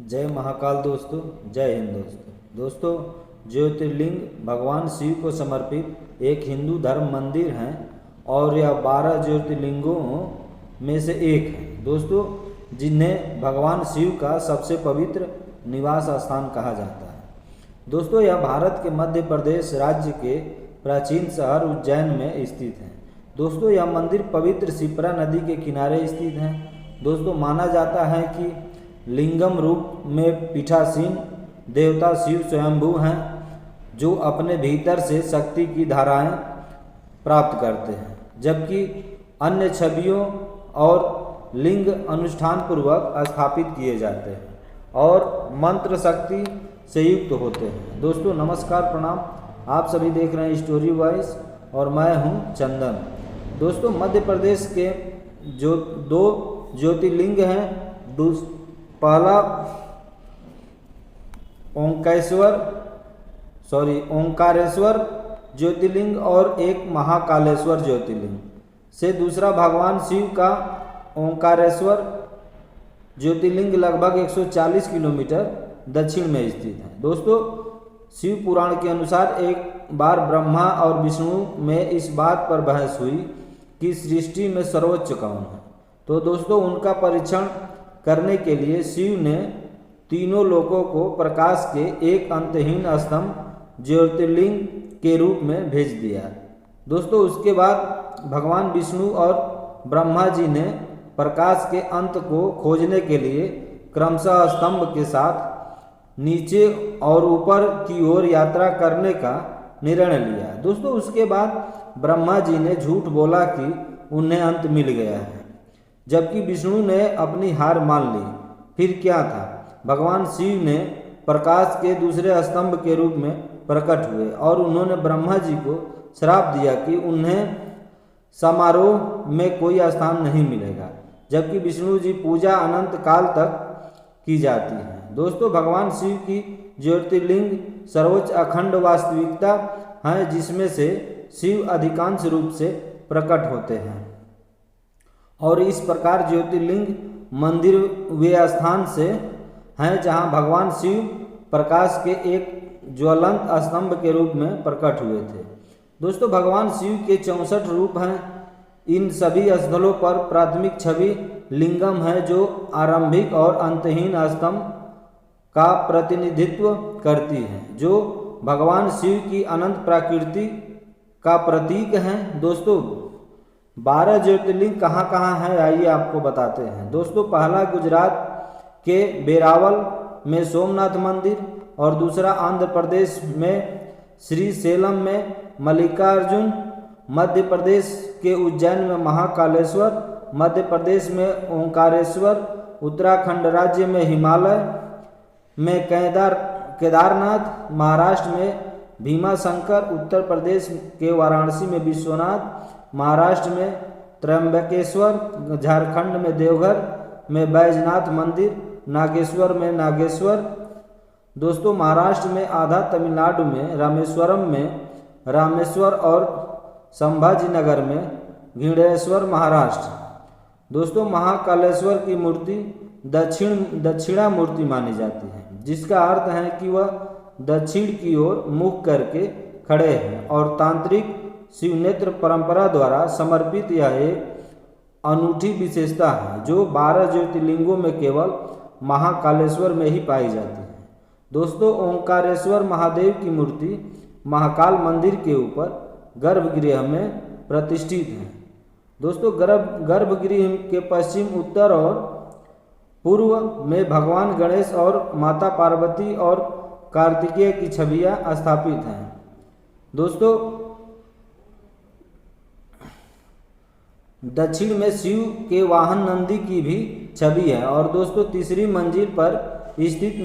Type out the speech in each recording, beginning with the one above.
जय महाकाल दोस्तों, जय हिंद दोस्तों। ज्योतिर्लिंग भगवान शिव को समर्पित एक हिंदू धर्म मंदिर है और यह 12 ज्योतिर्लिंगों में से एक है दोस्तों, जिन्हें भगवान शिव का सबसे पवित्र निवास स्थान कहा जाता है। दोस्तों, यह भारत के मध्य प्रदेश राज्य के प्राचीन शहर उज्जैन में स्थित है। दोस्तों, यह मंदिर पवित्र शिप्रा नदी के किनारे स्थित है। दोस्तों, माना जाता है कि लिंगम रूप में पीठासीन देवता शिव स्वयंभू हैं, जो अपने भीतर से शक्ति की धाराएं प्राप्त करते हैं, जबकि अन्य छवियों और लिंग अनुष्ठान पूर्वक स्थापित किए जाते हैं और मंत्र शक्ति से युक्त होते हैं। दोस्तों नमस्कार, प्रणाम। आप सभी देख रहे हैं स्टोरी वॉइस और मैं हूं चंदन। दोस्तों, मध्य प्रदेश के जो 2 ज्योतिर्लिंग हैं, पहला ओंकारेश्वर ज्योतिर्लिंग और एक महाकालेश्वर ज्योतिर्लिंग से दूसरा भगवान शिव का ओंकारेश्वर ज्योतिर्लिंग लगभग 140 किलोमीटर दक्षिण में स्थित है। दोस्तों, शिव पुराण के अनुसार एक बार ब्रह्मा और विष्णु में इस बात पर बहस हुई कि सृष्टि में सर्वोच्च कौन है। तो दोस्तों, उनका परीक्षण करने के लिए शिव ने तीनों लोकों को प्रकाश के एक अंतहीन स्तंभ ज्योतिर्लिंग के रूप में भेज दिया। दोस्तों, उसके बाद भगवान विष्णु और ब्रह्मा जी ने प्रकाश के अंत को खोजने के लिए क्रमशः स्तंभ के साथ नीचे और ऊपर की ओर यात्रा करने का निर्णय लिया। दोस्तों, उसके बाद ब्रह्मा जी ने झूठ बोला कि उन्हें अंत मिल गया है, जबकि विष्णु ने अपनी हार मान ली। फिर क्या था? भगवान शिव ने प्रकाश के दूसरे स्तंभ के रूप में प्रकट हुए और उन्होंने ब्रह्मा जी को श्राप दिया कि उन्हें समारोह में कोई स्थान नहीं मिलेगा, जबकि विष्णु जी पूजा अनंत काल तक की जाती है। दोस्तों, भगवान शिव की ज्योतिर्लिंग सर्वोच्च अखंड वास्तविकता है, जिसमें से शिव अधिकांश रूप से प्रकट होते हैं और इस प्रकार ज्योतिर्लिंग मंदिर वे स्थान से हैं जहां भगवान शिव प्रकाश के एक ज्वलंत स्तंभ के रूप में प्रकट हुए थे। दोस्तों, भगवान शिव के 64 रूप हैं। इन सभी स्थलों पर प्राथमिक छवि लिंगम है, जो आरंभिक और अंतहीन स्तंभ का प्रतिनिधित्व करती है, जो भगवान शिव की अनंत प्रकृति का प्रतीक है। दोस्तों, 12 ज्योतिर्लिंग कहाँ है, आइए आपको बताते हैं। दोस्तों, पहला गुजरात के वेरावल में सोमनाथ मंदिर और दूसरा आंध्र प्रदेश में श्री सेलम में मल्लिकार्जुन, मध्य प्रदेश के उज्जैन में महाकालेश्वर, मध्य प्रदेश में ओंकारेश्वर, उत्तराखंड राज्य में हिमालय में केदारनाथ, महाराष्ट्र में भीमाशंकर, उत्तर प्रदेश के वाराणसी में विश्वनाथ, महाराष्ट्र में त्र्यंबकेश्वर, झारखंड में देवघर में बैजनाथ मंदिर, नागेश्वर में नागेश्वर। दोस्तों, महाराष्ट्र में आधा, तमिलनाडु में रामेश्वरम में रामेश्वर और संभाजीनगर में घिंडेश्वर महाराष्ट्र। दोस्तों, महाकालेश्वर की मूर्ति दक्षिणा मूर्ति मानी जाती है, जिसका अर्थ है कि वह दक्षिण की ओर मुख करके खड़े हैं और तांत्रिक शिवनेत्र परंपरा द्वारा समर्पित यह एक अनूठी विशेषता है, जो 12 ज्योतिर्लिंगों में केवल महाकालेश्वर में ही पाई जाती है। दोस्तों, ओंकारेश्वर महादेव की मूर्ति महाकाल मंदिर के ऊपर गर्भगृह में प्रतिष्ठित है। दोस्तों, गर्भगृह के पश्चिम, उत्तर और पूर्व में भगवान गणेश और माता पार्वती और कार्तिकेय की छवियां स्थापित हैं। दोस्तों, दक्षिण में शिव के वाहन नंदी की भी छवि है और दोस्तों, तीसरी मंजिल पर स्थित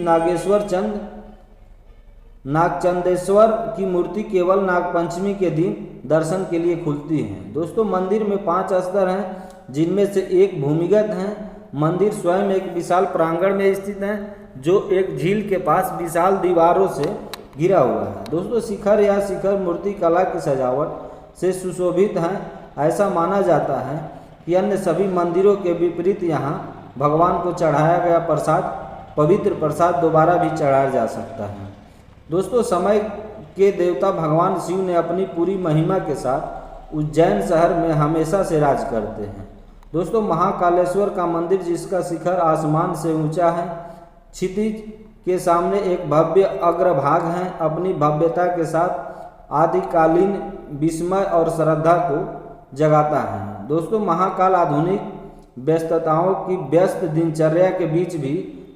नागचंदेश्वर की मूर्ति केवल नागपंचमी के दिन दर्शन के लिए खुलती है। दोस्तों, मंदिर में 5 स्तर हैं, जिनमें से एक भूमिगत है। मंदिर स्वयं एक विशाल प्रांगण में स्थित है, जो एक झील के पास विशाल दीवारों से घिरा हुआ है। दोस्तों, शिखर मूर्ति कला की सजावट से सुशोभित है। ऐसा माना जाता है कि अन्य सभी मंदिरों के विपरीत यहाँ भगवान को चढ़ाया गया प्रसाद पवित्र प्रसाद दोबारा भी चढ़ाया जा सकता है। दोस्तों, समय के देवता भगवान शिव ने अपनी पूरी महिमा के साथ उज्जैन शहर में हमेशा से राज करते हैं। दोस्तों, महाकालेश्वर का मंदिर, जिसका शिखर आसमान से ऊंचा है, क्षितिज के सामने एक भव्य अग्रभाग है, अपनी भव्यता के साथ आदिकालीन विस्मय और श्रद्धा को जगाता है। दोस्तों, महाकाल आधुनिक व्यस्तताओं की व्यस्त दिनचर्या के बीच भी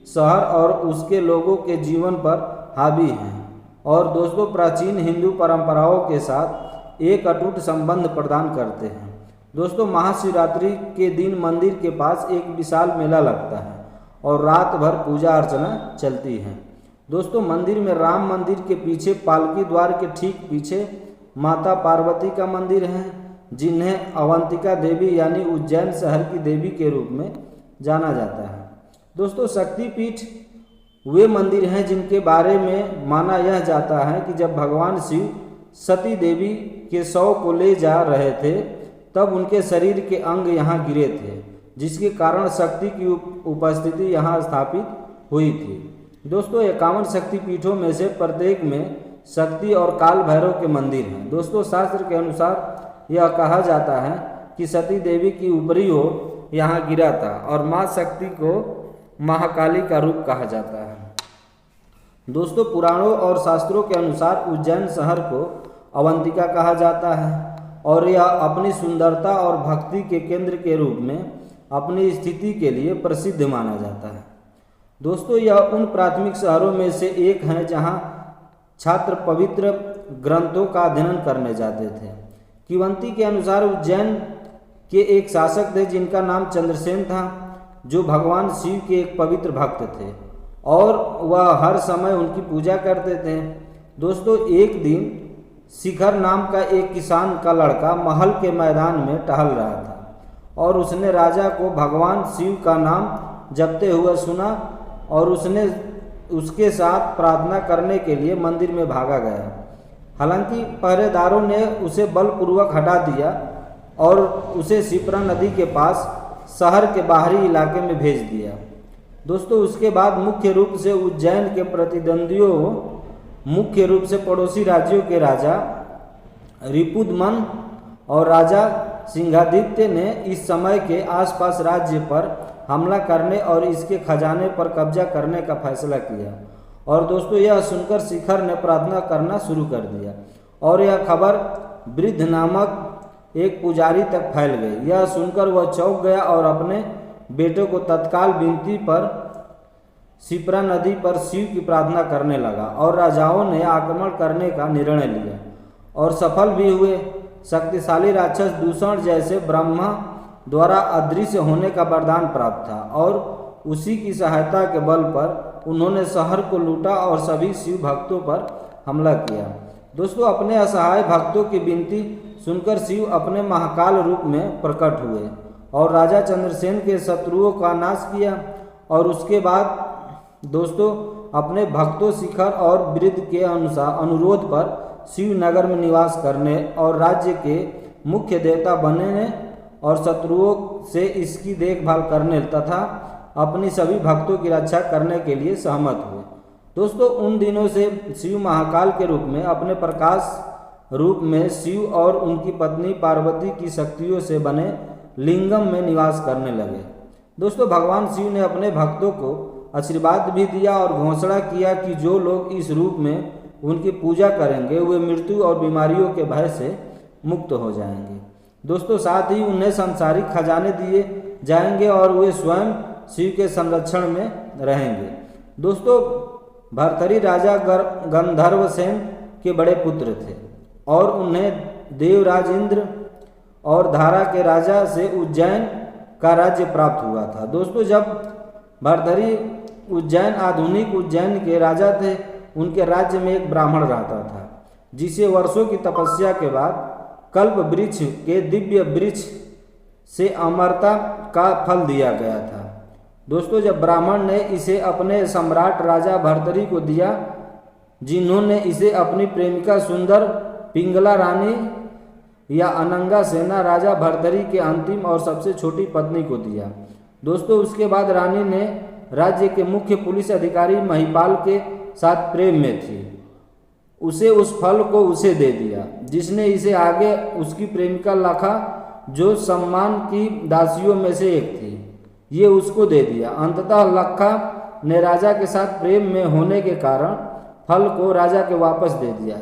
शहर और उसके लोगों के जीवन पर हावी हैं और दोस्तों प्राचीन हिंदू परंपराओं के साथ एक अटूट संबंध प्रदान करते हैं। दोस्तों, महाशिवरात्रि के दिन मंदिर के पास एक विशाल मेला लगता है और रात भर पूजा अर्चना चलती है। दोस्तों, मंदिर में राम मंदिर के पीछे पालकी द्वार के ठीक पीछे माता पार्वती का मंदिर है, जिन्हें अवंतिका देवी यानी उज्जैन शहर की देवी के रूप में जाना जाता है। दोस्तों, शक्तिपीठ वे मंदिर हैं जिनके बारे में माना यह जाता है कि जब भगवान शिव सती देवी के शव को ले जा रहे थे, तब उनके शरीर के अंग यहाँ गिरे थे, जिसके कारण शक्ति की उपस्थिति यहाँ स्थापित हुई थी। दोस्तों, 51 शक्तिपीठों में से प्रत्येक में शक्ति और काल भैरव के मंदिर हैं। दोस्तों, शास्त्र के अनुसार यह कहा जाता है कि सती देवी की ऊपरी ओर यहाँ गिरा था और माँ शक्ति को महाकाली का रूप कहा जाता है। दोस्तों, पुराणों और शास्त्रों के अनुसार उज्जैन शहर को अवंतिका कहा जाता है और यह अपनी सुंदरता और भक्ति के केंद्र के रूप में अपनी स्थिति के लिए प्रसिद्ध माना जाता है। दोस्तों, यह उन प्राथमिक शहरों में से एक है जहां छात्र पवित्र ग्रंथों का अध्ययन करने जाते थे। किंवदंती के अनुसार उज्जैन के एक शासक थे जिनका नाम चंद्रसेन था, जो भगवान शिव के एक पवित्र भक्त थे और वह हर समय उनकी पूजा करते थे। दोस्तों, एक दिन शिखर नाम का एक किसान का लड़का महल के मैदान में टहल रहा था और उसने राजा को भगवान शिव का नाम जपते हुए सुना और उसने उसके साथ प्रार्थना करने के लिए मंदिर में भागा गया। हालांकि पहरेदारों ने उसे बलपूर्वक हटा दिया और उसे शिप्रा नदी के पास शहर के बाहरी इलाके में भेज दिया। दोस्तों, उसके बाद मुख्य रूप से उज्जैन के प्रतिद्वंदियों, मुख्य रूप से पड़ोसी राज्यों के राजा रिपुदमन और राजा सिंहादित्य ने इस समय के आसपास राज्य पर हमला करने और इसके खजाने पर कब्जा करने का फैसला किया। और दोस्तों, यह सुनकर शिखर ने प्रार्थना करना शुरू कर दिया और यह खबर वृद्ध नामक एक पुजारी तक फैल गई। यह सुनकर वह चौंक गया और अपने बेटे को तत्काल विनती पर शिप्रा नदी पर शिव की प्रार्थना करने लगा और राजाओं ने आक्रमण करने का निर्णय लिया और सफल भी हुए। शक्तिशाली राक्षस दूषण जैसे ब्रह्मा द्वारा अदृश्य होने का वरदान प्राप्त था और उसी की सहायता के बल पर उन्होंने शहर को लूटा और सभी शिव भक्तों पर हमला किया। दोस्तों, अपने असहाय भक्तों की विनती सुनकर शिव अपने महाकाल रूप में प्रकट हुए और राजा चंद्रसेन के शत्रुओं का नाश किया और उसके बाद दोस्तों अपने भक्तों शिखर और वृद्ध के अनुरोध पर शिव नगर में निवास करने और राज्य के मुख्य देवता बनने और शत्रुओं से इसकी देखभाल करने तथा अपनी सभी भक्तों की रक्षा करने के लिए सहमत हुए। दोस्तों, उन दिनों से शिव महाकाल के रूप में अपने प्रकाश रूप में शिव और उनकी पत्नी पार्वती की शक्तियों से बने लिंगम में निवास करने लगे। दोस्तों, भगवान शिव ने अपने भक्तों को आशीर्वाद भी दिया और घोषणा किया कि जो लोग इस रूप में उनकी पूजा करेंगे वे मृत्यु और बीमारियों के भय से मुक्त हो जाएंगे। दोस्तों, साथ ही उन्हें सांसारिक खजाने दिए जाएंगे और वे स्वयं शिव के संरक्षण में रहेंगे। दोस्तों, भर्तरी राजा गंधर्वसेन के बड़े पुत्र थे और उन्हें देवराज इंद्र और धारा के राजा से उज्जैन का राज्य प्राप्त हुआ था। दोस्तों, जब भर्तरी उज्जैन आधुनिक उज्जैन के राजा थे, उनके राज्य में एक ब्राह्मण रहता था जिसे वर्षों की तपस्या के बाद कल्प वृक्ष के दिव्य वृक्ष से अमरता का फल दिया गया था। दोस्तों, जब ब्राह्मण ने इसे अपने सम्राट राजा भर्तरी को दिया, जिन्होंने इसे अपनी प्रेमिका सुंदर पिंगला रानी या अनंगा सेना राजा भर्तरी के अंतिम और सबसे छोटी पत्नी को दिया। दोस्तों, उसके बाद रानी ने राज्य के मुख्य पुलिस अधिकारी महिपाल के साथ प्रेम में थी। उसे उस फल को उसे दे दिया, जिसने इसे आगे उसकी प्रेमिका लखा, जो सम्मान की दासियों में से एक थी, ये उसको दे दिया। अंततः लखा ने राजा के साथ प्रेम में होने के कारण फल को राजा के वापस दे दिया।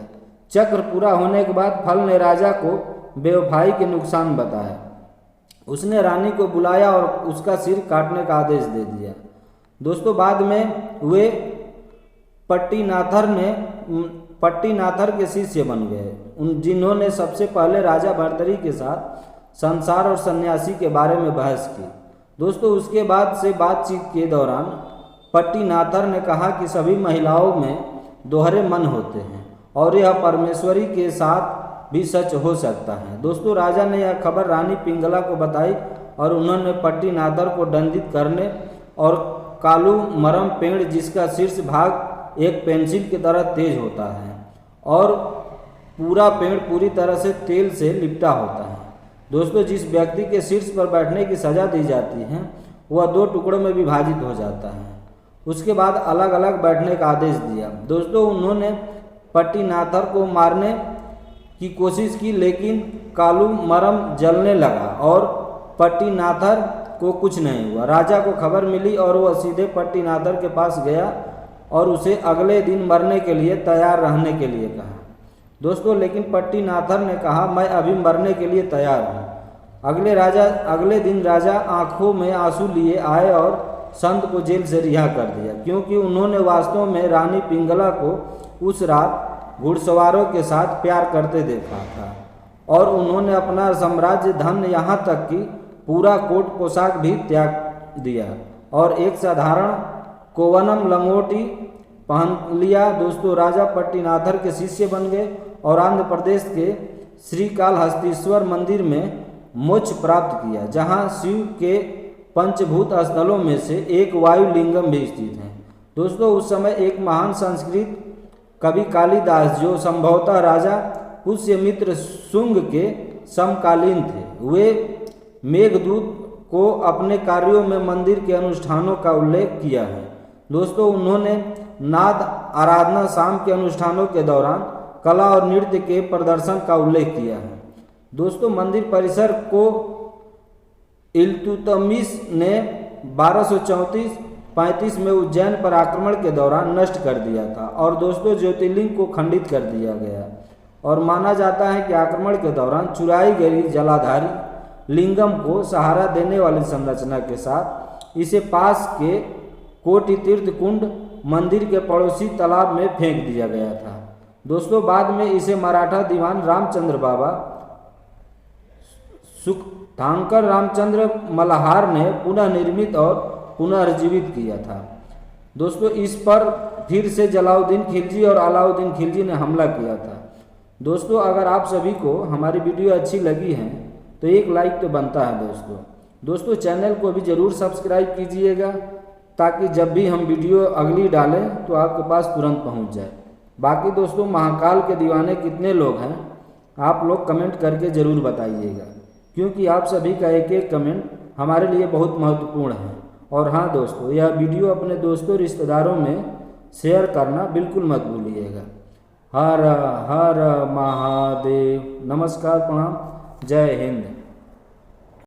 चक्र पूरा होने के बाद फल ने राजा को बेवफाई के नुकसान बताया। उसने रानी को बुलाया और उसका सिर काटने का आदेश दे दिया। दोस्तों, बाद में वे पट्टीनाथर के शिष्य बन गए, जिन्होंने सबसे पहले राजा भर्तरी के साथ संसार और सन्यासी के बारे में बहस की। दोस्तों, उसके बाद से बातचीत के दौरान पट्टीनाथर ने कहा कि सभी महिलाओं में दोहरे मन होते हैं और यह परमेश्वरी के साथ भी सच हो सकता है। दोस्तों, राजा ने यह खबर रानी पिंगला को बताई और उन्होंने पट्टीनाथर को दंडित करने और कालू मरम पेड़, जिसका शीर्ष भाग एक पेंसिल की तरह तेज होता है और पूरा पेड़ पूरी तरह से तेल से लिपटा होता है। दोस्तों, जिस व्यक्ति के शीर्ष पर बैठने की सजा दी जाती है वह 2 टुकड़ों में विभाजित हो जाता है। उसके बाद अलग अलग बैठने का आदेश दिया। दोस्तों, उन्होंने पट्टीनाथर को मारने की कोशिश की, लेकिन कालू मरम जलने लगा और पट्टीनाथर को कुछ नहीं हुआ। राजा को खबर मिली और वह सीधे पट्टीनाथर के पास गया और उसे अगले दिन मरने के लिए तैयार रहने के लिए कहा। दोस्तों, लेकिन पट्टीनाथर ने कहा, मैं अभी मरने के लिए तैयार हूँ। अगले दिन राजा आंखों में आंसू लिए आए और संत को जेल से रिहा कर दिया, क्योंकि उन्होंने वास्तव में रानी पिंगला को उस रात घुड़सवारों के साथ प्यार करते देखा था और उन्होंने अपना साम्राज्य, धन, यहाँ तक कि पूरा कोट पोशाक भी त्याग दिया और एक साधारण कोवनम लंगोटी पहन लिया। दोस्तों, राजा पट्टीनाथर के शिष्य बन गए और आंध्र प्रदेश के श्रीकालहस्तीश्वर मंदिर में मोक्ष प्राप्त किया, जहां शिव के पंचभूत स्थलों में से एक वायुलिंगम भी स्थित है। दोस्तों, उस समय एक महान संस्कृत कवि कालिदास, जो संभवतः राजा पुष्यमित्र शुंग के समकालीन थे, वे मेघदूत को अपने कार्यों में मंदिर के अनुष्ठानों का उल्लेख किया है। दोस्तों, उन्होंने नाद आराधना, शाम के अनुष्ठानों के दौरान कला और नृत्य के प्रदर्शन का उल्लेख किया है। दोस्तों, मंदिर परिसर को इल्तुतमिश ने 1234-35 में उज्जैन पर आक्रमण के दौरान नष्ट कर दिया था और दोस्तों, ज्योतिर्लिंग को खंडित कर दिया गया और माना जाता है कि आक्रमण के दौरान चुराई गई जलाधारी लिंगम को सहारा देने वाली संरचना के साथ इसे पास के कोटि तीर्थ कुंड मंदिर के पड़ोसी तालाब में फेंक दिया गया था। दोस्तों, बाद में इसे मराठा दीवान रामचंद्र बाबा सुखतांकर रामचंद्र मल्हार ने पुनः निर्मित और पुनर्जीवित किया था। दोस्तों, इस पर फिर से जलालुद्दीन खिलजी और अलाउद्दीन खिलजी ने हमला किया था। दोस्तों, अगर आप सभी को हमारी वीडियो अच्छी लगी है तो एक लाइक तो बनता है। दोस्तों, चैनल को भी ज़रूर सब्सक्राइब कीजिएगा, ताकि जब भी हम वीडियो अगली डालें तो आपके पास तुरंत पहुंच जाए। बाकी दोस्तों, महाकाल के दीवाने कितने लोग हैं, आप लोग कमेंट करके ज़रूर बताइएगा, क्योंकि आप सभी का एक एक कमेंट हमारे लिए बहुत महत्वपूर्ण है। और हाँ दोस्तों, यह वीडियो अपने दोस्तों रिश्तेदारों में शेयर करना बिल्कुल मत भूलिएगा। हर हर महादेव। नमस्कार, प्रणाम, जय हिंद।